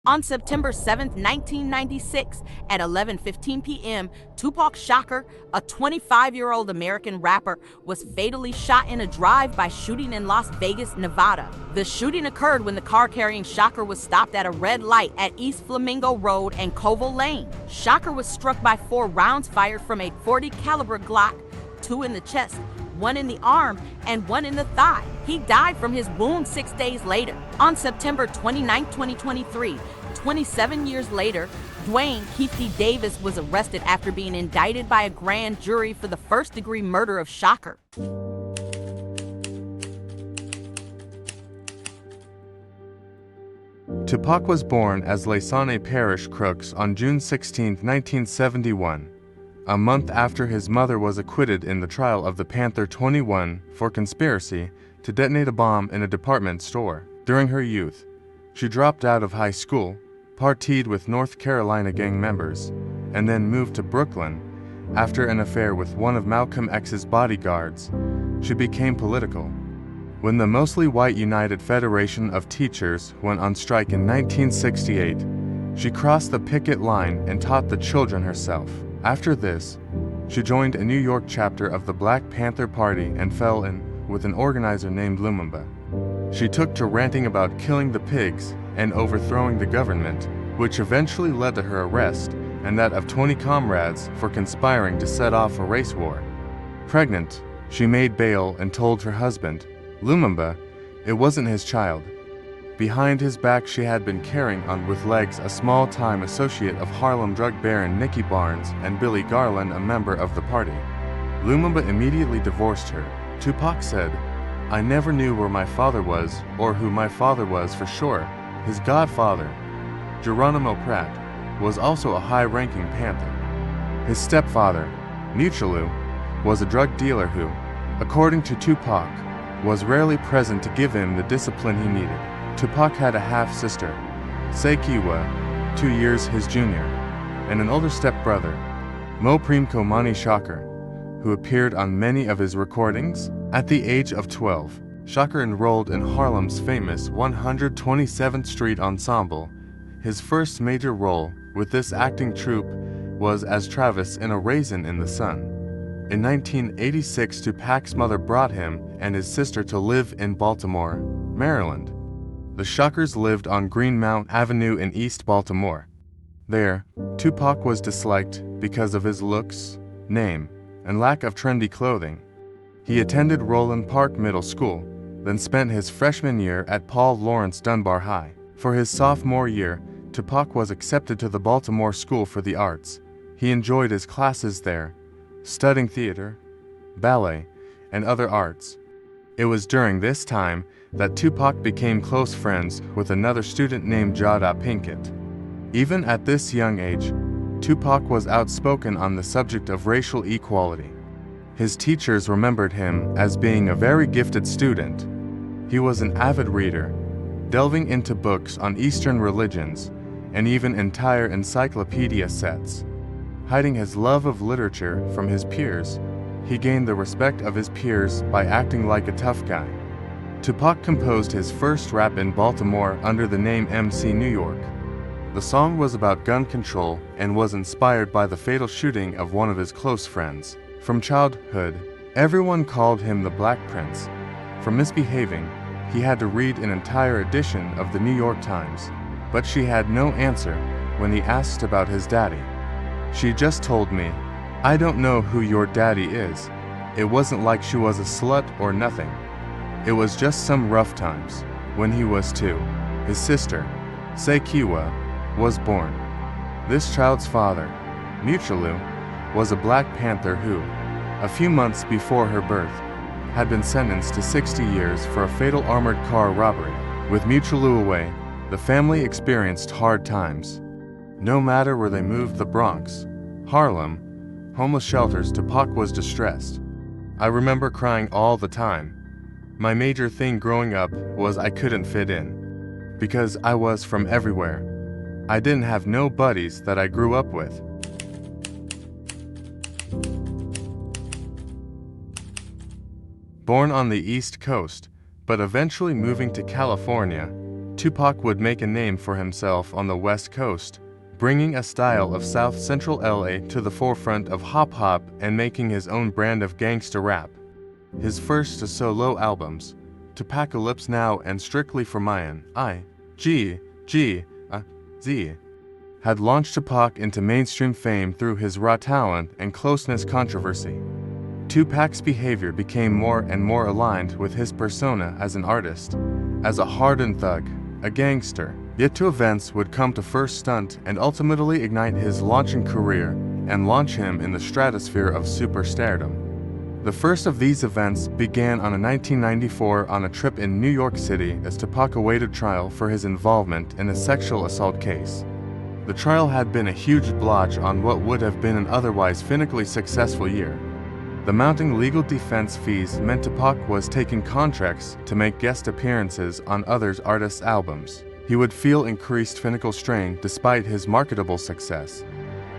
On September 7, 1996, at 11:15 p.m., Tupac Shakur, a 25-year-old American rapper, was fatally shot in a drive-by shooting in Las Vegas, Nevada. The shooting occurred when the car carrying Shakur was stopped at a red light at East Flamingo Road and Koval Lane. Shakur was struck by 4 rounds fired from a .40 caliber Glock, 2 in the chest, 1 in the arm, and 1 in the thigh. He died from his wounds 6 days later. On September 29, 2023, 27 years later, Dwayne Keith Davis was arrested after being indicted by a grand jury for the first-degree murder of Shakur. Tupac was born as Laisane Parish Crooks on June 16, 1971, a month after his mother was acquitted in the trial of the Panther 21 for conspiracy to detonate a bomb in a department store. During her youth, she dropped out of high school, partied with North Carolina gang members, and then moved to Brooklyn. After an affair with one of Malcolm X's bodyguards, she became political. When the mostly white United Federation of Teachers went on strike in 1968, she crossed the picket line and taught the children herself. After this, she joined a New York chapter of the Black Panther Party and fell in with an organizer named Lumumba. She took to ranting about killing the pigs and overthrowing the government, which eventually led to her arrest and that of 20 comrades for conspiring to set off a race war. Pregnant, she made bail and told her husband, Lumumba, it wasn't his child. Behind his back she had been carrying on with legs a small-time associate of Harlem drug baron Nicky Barnes and Billy Garland, a member of the party. Lumumba immediately divorced her. Tupac said, I never knew where my father was or who my father was for sure. His godfather, Geronimo Pratt, was also a high-ranking Panther. His stepfather, Mutulu, was a drug dealer who, according to Tupac, was rarely present to give him the discipline he needed. Tupac had a half-sister, Sekiwa, 2 years his junior, and an older stepbrother, Moprimko Mani Shakur, who appeared on many of his recordings. At the age of 12, Shakur enrolled in Harlem's famous 127th Street Ensemble. His first major role with this acting troupe was as Travis in A Raisin in the Sun. In 1986, Tupac's mother brought him and his sister to live in Baltimore, Maryland. The Shakurs lived on Greenmount Avenue in East Baltimore. There, Tupac was disliked because of his looks, name, and lack of trendy clothing. He attended Roland Park Middle School, then spent his freshman year at Paul Laurence Dunbar High. For his sophomore year, Tupac was accepted to the Baltimore School for the Arts. He enjoyed his classes there, studying theater, ballet, and other arts. It was during this time that Tupac became close friends with another student named Jada Pinkett. Even at this young age, Tupac was outspoken on the subject of racial equality. His teachers remembered him as being a very gifted student. He was an avid reader, delving into books on Eastern religions and even entire encyclopedia sets. Hiding his love of literature from his peers, he gained the respect of his peers by acting like a tough guy. Tupac composed his first rap in Baltimore under the name MC New York. The song was about gun control and was inspired by the fatal shooting of one of his close friends. From childhood, everyone called him the Black Prince. For misbehaving, he had to read an entire edition of the New York Times, but she had no answer when he asked about his daddy. She just told me, I don't know who your daddy is. It wasn't like she was a slut or nothing. It was just some rough times. When he was 2, his sister, Sekiwa, was born. This child's father, Mutulu, was a Black Panther who, a few months before her birth, had been sentenced to 60 years for a fatal armored car robbery. With Mutulu away, the family experienced hard times. No matter where they moved, the Bronx, Harlem, homeless shelters, Tupac was distressed. I remember crying all the time. My major thing growing up was I couldn't fit in. Because I was from everywhere. I didn't have no buddies that I grew up with. Born on the East Coast, but eventually moving to California, Tupac would make a name for himself on the West Coast, bringing a style of South Central LA to the forefront of hop-hop and making his own brand of gangsta rap. His first solo albums, Tupacalypse Now and Strictly for Mine, Z, had launched Tupac into mainstream fame through his raw talent and closeness controversy. Tupac's behavior became more and more aligned with his persona as an artist, as a hardened thug, a gangster. Yet two events would come to first stunt and ultimately ignite his launching career and launch him in the stratosphere of superstardom. The first of these events began on a 1994 on a trip in New York City as Tupac awaited trial for his involvement in a sexual assault case. The trial had been a huge blotch on what would have been an otherwise finically successful year. The mounting legal defense fees meant Tupac was taking contracts to make guest appearances on others' artists' albums. He would feel increased financial strain despite his marketable success.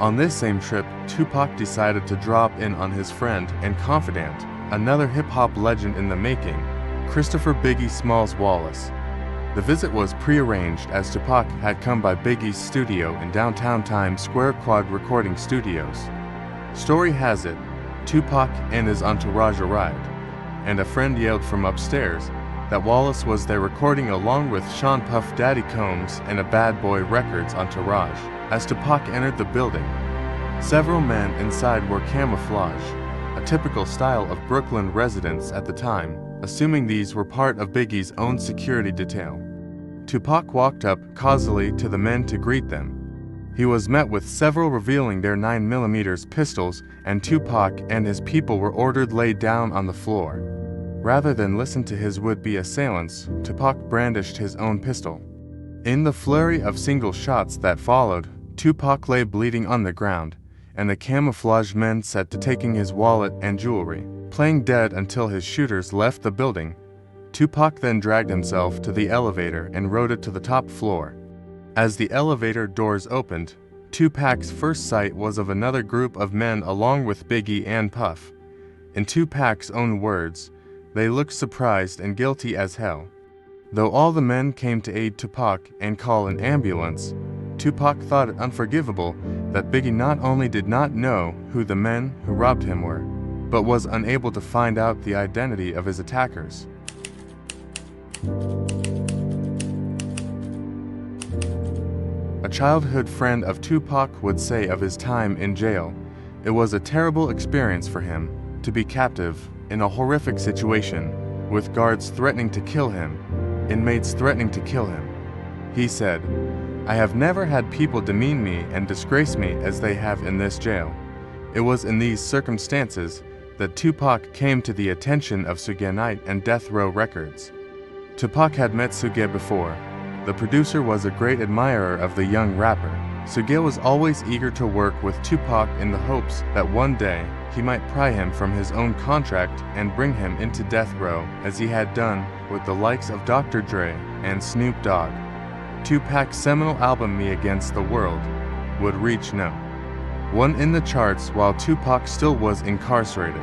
On this same trip, Tupac decided to drop in on his friend and confidant, another hip-hop legend in the making, Christopher Biggie Smalls Wallace. The visit was prearranged as Tupac had come by Biggie's studio in downtown Times Square Quad Recording Studios. Story has it, Tupac and his entourage arrived, and a friend yelled from upstairs that Wallace was there recording along with Sean Puff Daddy Combs and a Bad Boy Records entourage. As Tupac entered the building, several men inside wore camouflage, a typical style of Brooklyn residents at the time, assuming these were part of Biggie's own security detail. Tupac walked up causally to the men to greet them. He was met with several revealing their 9mm pistols, and Tupac and his people were ordered laid down on the floor. Rather than listen to his would-be assailants, Tupac brandished his own pistol. In the flurry of single shots that followed, Tupac lay bleeding on the ground, and the camouflaged men set to taking his wallet and jewelry, playing dead until his shooters left the building. Tupac then dragged himself to the elevator and rode it to the top floor. As the elevator doors opened, Tupac's first sight was of another group of men along with Biggie and Puff. In Tupac's own words, they looked surprised and guilty as hell. Though all the men came to aid Tupac and call an ambulance, Tupac thought it unforgivable that Biggie not only did not know who the men who robbed him were, but was unable to find out the identity of his attackers. A childhood friend of Tupac would say of his time in jail, it was a terrible experience for him to be captive in a horrific situation, with guards threatening to kill him, inmates threatening to kill him. He said, "I have never had people demean me and disgrace me as they have in this jail." It was in these circumstances that Tupac came to the attention of Suge Knight and Death Row Records. Tupac had met Suge before. The producer was a great admirer of the young rapper. Suge was always eager to work with Tupac in the hopes that one day he might pry him from his own contract and bring him into Death Row, as he had done with the likes of Dr. Dre and Snoop Dogg. Tupac's seminal album Me Against the World would reach No. 1 in the charts while Tupac still was incarcerated.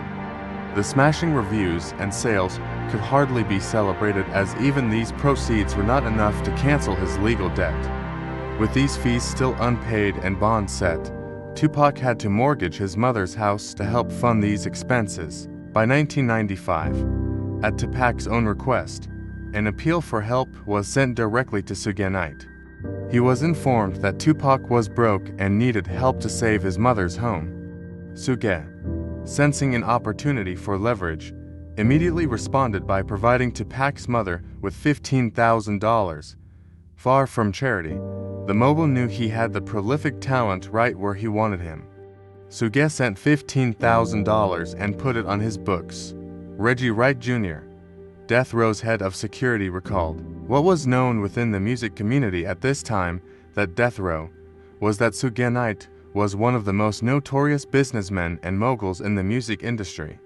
The smashing reviews and sales could hardly be celebrated, as even these proceeds were not enough to cancel his legal debt. With these fees still unpaid and bonds set, Tupac had to mortgage his mother's house to help fund these expenses. By 1995, at Tupac's own request, an appeal for help was sent directly to Suge Knight. He was informed that Tupac was broke and needed help to save his mother's home. Suge, sensing an opportunity for leverage, immediately responded by providing Tupac's mother with $15,000. Far from charity, the mogul knew he had the prolific talent right where he wanted him. Suge sent $15,000 and put it on his books. Reggie Wright Jr., Death Row's head of security, recalled, "What was known within the music community at this time, that Death Row, was that Suge Knight was one of the most notorious businessmen and moguls in the music industry.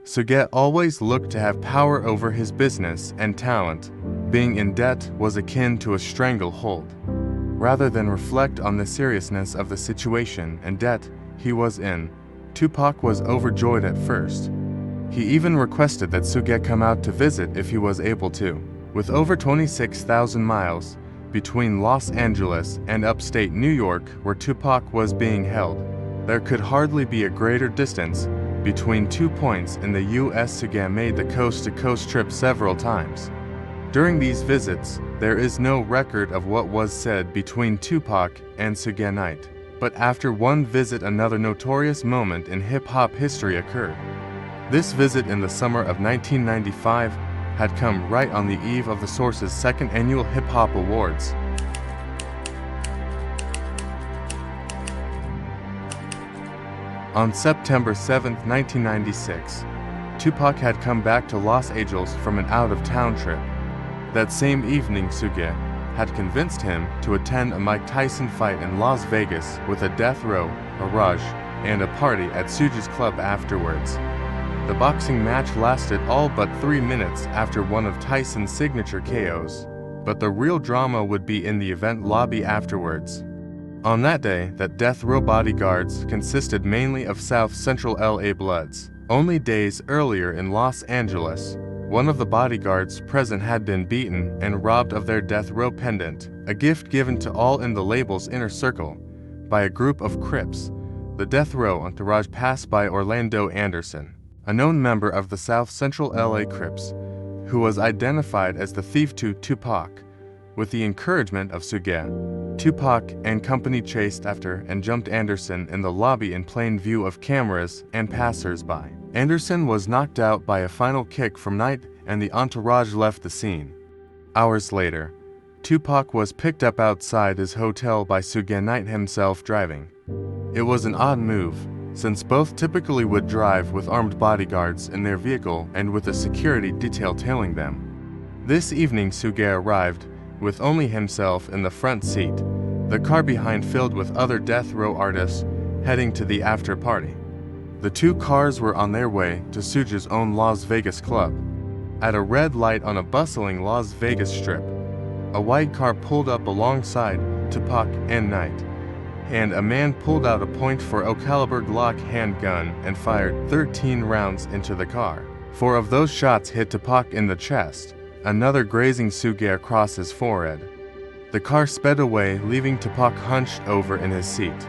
Suge always looked to have power over his business and talent. Being in debt was akin to a stranglehold. Rather than reflect on the seriousness of the situation and debt he was in, Tupac was overjoyed at first. He even requested that Suge come out to visit if he was able to. With over 26,000 miles between Los Angeles and upstate New York, where Tupac was being held, there could hardly be a greater distance between 2 points in the U.S. Suge made the coast-to-coast trip several times. During these visits, there is no record of what was said between Tupac and Suge Knight. But after one visit, another notorious moment in hip-hop history occurred. This visit in the summer of 1995 had come right on the eve of the Source's second annual hip-hop awards. On September 7, 1996, Tupac had come back to Los Angeles from an out-of-town trip. That same evening, Suge had convinced him to attend a Mike Tyson fight in Las Vegas with a death row, a rush, and a party at Suge's club afterwards. The boxing match lasted all but 3 minutes after one of Tyson's signature KOs, but the real drama would be in the event lobby afterwards. On that day, that death row bodyguards consisted mainly of South Central LA Bloods. Only days earlier in Los Angeles, one of the bodyguards present had been beaten and robbed of their death row pendant, a gift given to all in the label's inner circle, by a group of Crips. The death row entourage passed by Orlando Anderson, a known member of the South Central LA Crips, who was identified as the thief to Tupac. With the encouragement of Suge, Tupac and company chased after and jumped Anderson in the lobby in plain view of cameras and passers-by. Anderson was knocked out by a final kick from Knight, and the entourage left the scene. Hours later, Tupac was picked up outside his hotel by Suge Knight himself driving. It was an odd move, since both typically would drive with armed bodyguards in their vehicle and with a security detail tailing them. This evening, Suge arrived with only himself in the front seat, the car behind filled with other death row artists heading to the after party. The two cars were on their way to Suge's own Las Vegas club. At a red light on a bustling Las Vegas strip, a white car pulled up alongside Tupac and Knight, and a man pulled out a .40 caliber Glock handgun and fired 13 rounds into the car. 4 of those shots hit Tupac in the chest, another grazing Suge across his forehead. The car sped away, leaving Tupac hunched over in his seat.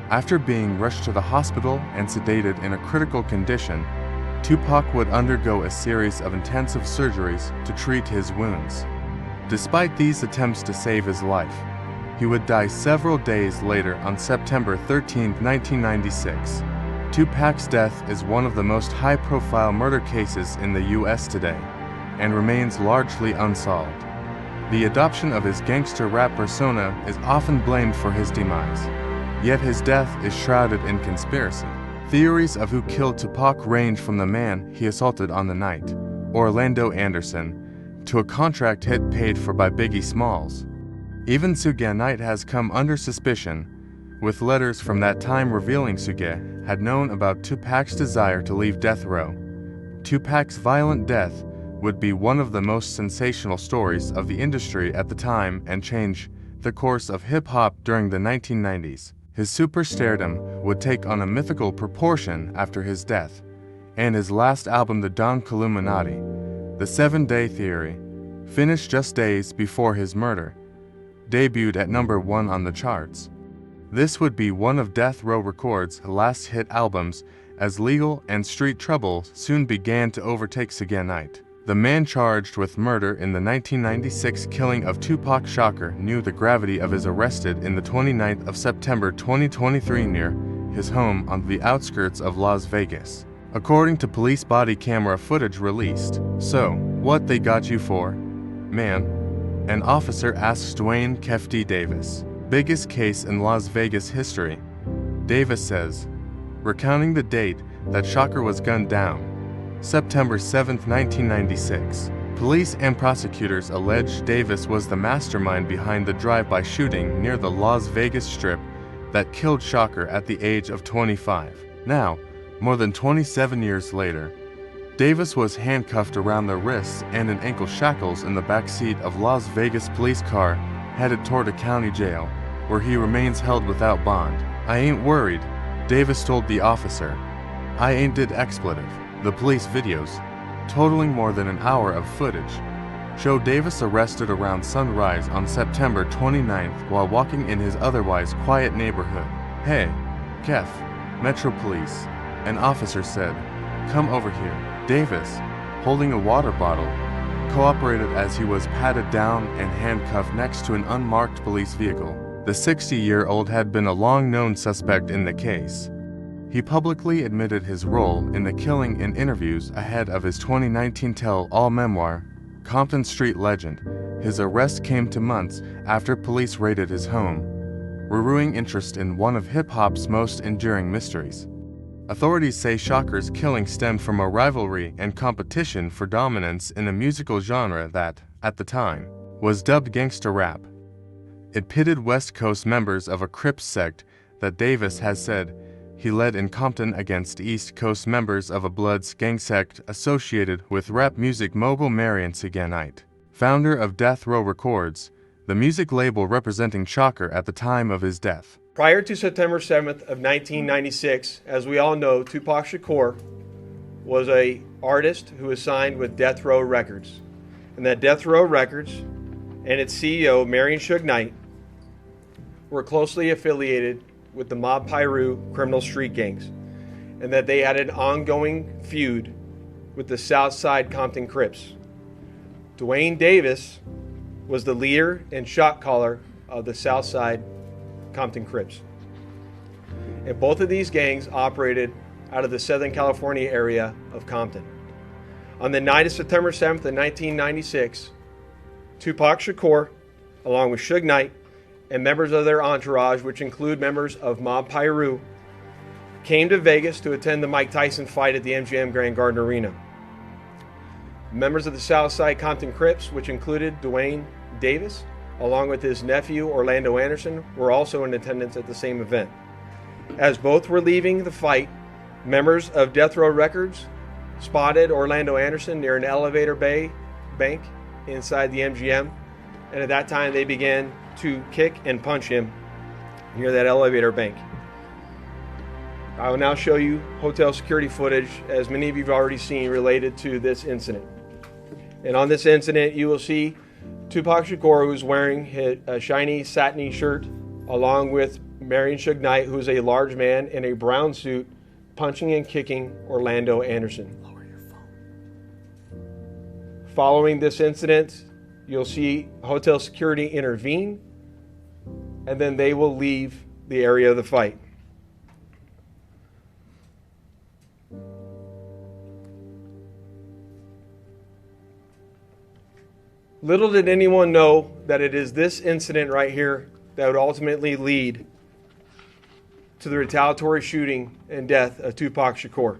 After being rushed to the hospital and sedated in a critical condition, Tupac would undergo a series of intensive surgeries to treat his wounds. Despite these attempts to save his life, he would die several days later on September 13, 1996. Tupac's death is one of the most high-profile murder cases in the U.S. today, and remains largely unsolved. The adoption of his gangster rap persona is often blamed for his demise, yet his death is shrouded in conspiracy. Theories of who killed Tupac range from the man he assaulted on the night, Orlando Anderson, to a contract hit paid for by Biggie Smalls. Even Suge Knight has come under suspicion, with letters from that time revealing Suge had known about Tupac's desire to leave death row. Tupac's violent death would be one of the most sensational stories of the industry at the time and change the course of hip-hop during the 1990s. His superstardom would take on a mythical proportion after his death, and his last album, The Don Killuminati, The 7-Day Theory, finished just days before his murder, debuted at number 1 on the charts. This would be one of Death Row Records' last hit albums, as legal and street trouble soon began to overtake Suge Knight. The man charged with murder in the 1996 killing of Tupac Shakur knew the gravity of his arrested in the 29th of September 2023 near his home on the outskirts of Las Vegas, according to police body camera footage released. "So, what they got you for, man?" an officer asks Dwayne Kefty Davis. Biggest case in Las Vegas history, Davis says, recounting the date that Shakur was gunned down, September 7, 1996. Police and prosecutors allege Davis was the mastermind behind the drive-by shooting near the Las Vegas Strip that killed Shakur at the age of 25. Now, more than 27 years later, Davis was handcuffed around the wrists and in ankle shackles in the backseat of Las Vegas police car headed toward a county jail, where he remains held without bond. "I ain't worried," Davis told the officer. "I ain't did expletive." The police videos, totaling more than an hour of footage, show Davis arrested around sunrise on September 29th while walking in his otherwise quiet neighborhood. "Hey, Kef, Metro Police," an officer said. "Come over here." Davis, holding a water bottle, cooperated as he was patted down and handcuffed next to an unmarked police vehicle. The 60-year-old had been a long-known suspect in the case. He publicly admitted his role in the killing in interviews ahead of his 2019 tell-all memoir, Compton Street Legend. His arrest came 2 months after police raided his home, renewing interest in one of hip-hop's most enduring mysteries. Authorities say Shakur's killing stemmed from a rivalry and competition for dominance in a musical genre that, at the time, was dubbed gangsta rap. It pitted West Coast members of a Crips sect that Davis has said he led in Compton against East Coast members of a Bloods gang sect associated with rap music mogul Marion Siganite, founder of Death Row Records, the music label representing Shakur at the time of his death. Prior to September 7th of 1996, as we all know, Tupac Shakur was an artist who was signed with Death Row Records. And that Death Row Records and its CEO, Marion Suge Knight, were closely affiliated with the Mob Piru criminal street gangs, and that they had an ongoing feud with the Southside Compton Crips. Dwayne Davis was the leader and shot caller of the Southside Compton Crips. And both of these gangs operated out of the Southern California area of Compton. On the night of September 7th of 1996, Tupac Shakur, along with Suge Knight, and members of their entourage, which include members of Mob Piru, came to Vegas to attend the Mike Tyson fight at the MGM Grand Garden Arena. Members of the Southside Compton Crips, which included Dwayne Davis, along with his nephew Orlando Anderson, were also in attendance at the same event. As both were leaving the fight, members of Death Row Records spotted Orlando Anderson near an elevator bank inside the MGM, and at that time they began to kick and punch him near that elevator bank. I will now show you hotel security footage, as many of you have already seen, related to this incident. And on this incident, you will see Tupac Shakur, who's wearing a shiny satiny shirt, along with Marion Suge Knight, who's a large man in a brown suit, punching and kicking Orlando Anderson. Lower your phone. Following this incident, you'll see hotel security intervene, and then they will leave the area of the fight. Little did anyone know that it is this incident right here that would ultimately lead to the retaliatory shooting and death of Tupac Shakur.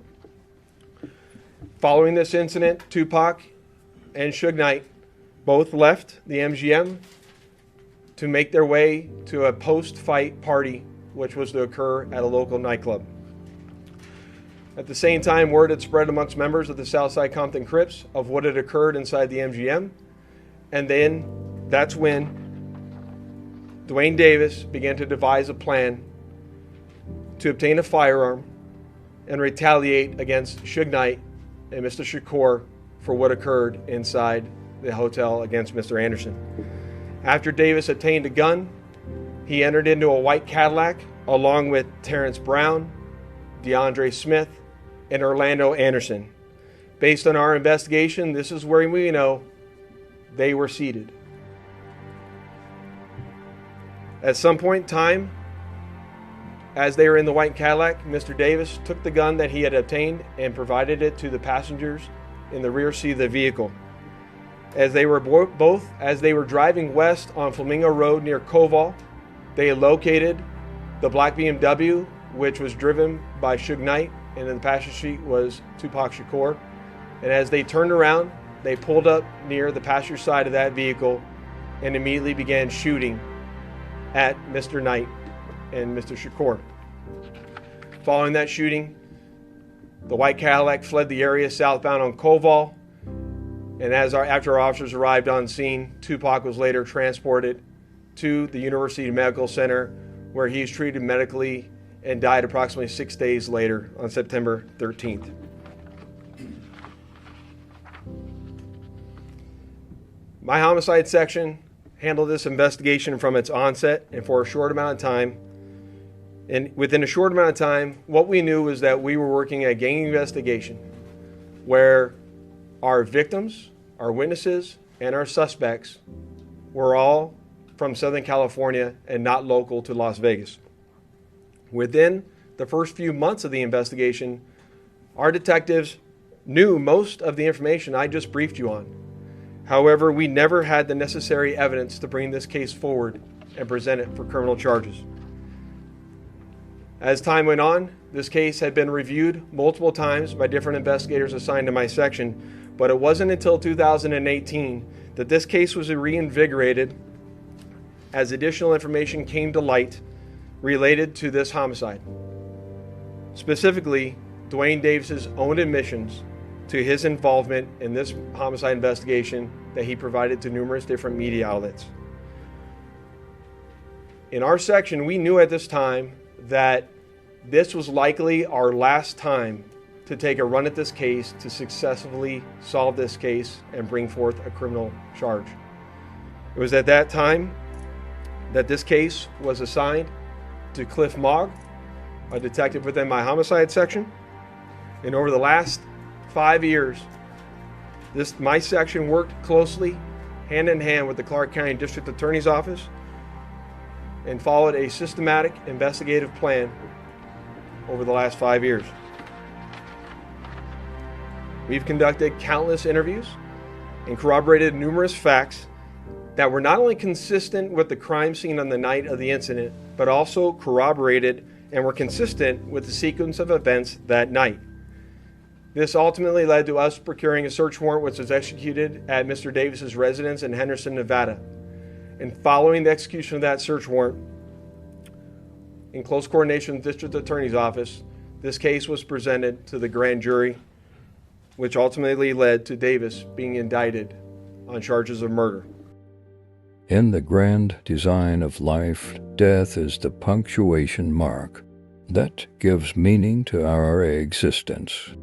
Following this incident, Tupac and Suge Knight both left the MGM to make their way to a post-fight party, which was to occur at a local nightclub. At the same time, word had spread amongst members of the Southside Compton Crips of what had occurred inside the MGM, and then that's when Dwayne Davis began to devise a plan to obtain a firearm and retaliate against Suge Knight and Mr. Shakur for what occurred inside the hotel against Mr. Anderson. After Davis obtained a gun, he entered into a white Cadillac along with Terrence Brown, DeAndre Smith, and Orlando Anderson. Based on our investigation, this is where we know they were seated. At some point in time, as they were in the white Cadillac, Mr. Davis took the gun that he had obtained and provided it to the passengers in the rear seat of the vehicle. As they were driving west on Flamingo Road near Koval, they located the black BMW, which was driven by Suge Knight, and in the passenger seat was Tupac Shakur. And as they turned around, they pulled up near the passenger side of that vehicle and immediately began shooting at Mr. Knight and Mr. Shakur. Following that shooting, the white Cadillac fled the area southbound on Koval, and after our officers arrived on scene, Tupac was later transported to the University Medical Center, where he was treated medically and died approximately 6 days later on September 13th. My homicide section handled this investigation from its onset and for a short amount of time. And within a short amount of time, what we knew was that we were working a gang investigation where our victims, our witnesses, and our suspects were all from Southern California and not local to Las Vegas. Within the first few months of the investigation, our detectives knew most of the information I just briefed you on. However, we never had the necessary evidence to bring this case forward and present it for criminal charges. As time went on, this case had been reviewed multiple times by different investigators assigned to my section, but it wasn't until 2018 that this case was reinvigorated as additional information came to light related to this homicide. Specifically, Dwayne Davis's own admissions to his involvement in this homicide investigation that he provided to numerous different media outlets. In our section, we knew at this time that this was likely our last time to take a run at this case to successfully solve this case and bring forth a criminal charge. It was at that time that this case was assigned to Cliff Mogg, a detective within my homicide section. And over the last 5 years, my section worked closely, hand in hand with the Clark County District Attorney's Office and followed a systematic investigative plan over the last 5 years. We've conducted countless interviews and corroborated numerous facts that were not only consistent with the crime scene on the night of the incident, but also corroborated and were consistent with the sequence of events that night. This ultimately led to us procuring a search warrant which was executed at Mr. Davis's residence in Henderson, Nevada. And following the execution of that search warrant, in close coordination with the District Attorney's Office, this case was presented to the grand jury, which ultimately led to Davis being indicted on charges of murder. In the grand design of life, death is the punctuation mark that gives meaning to our existence.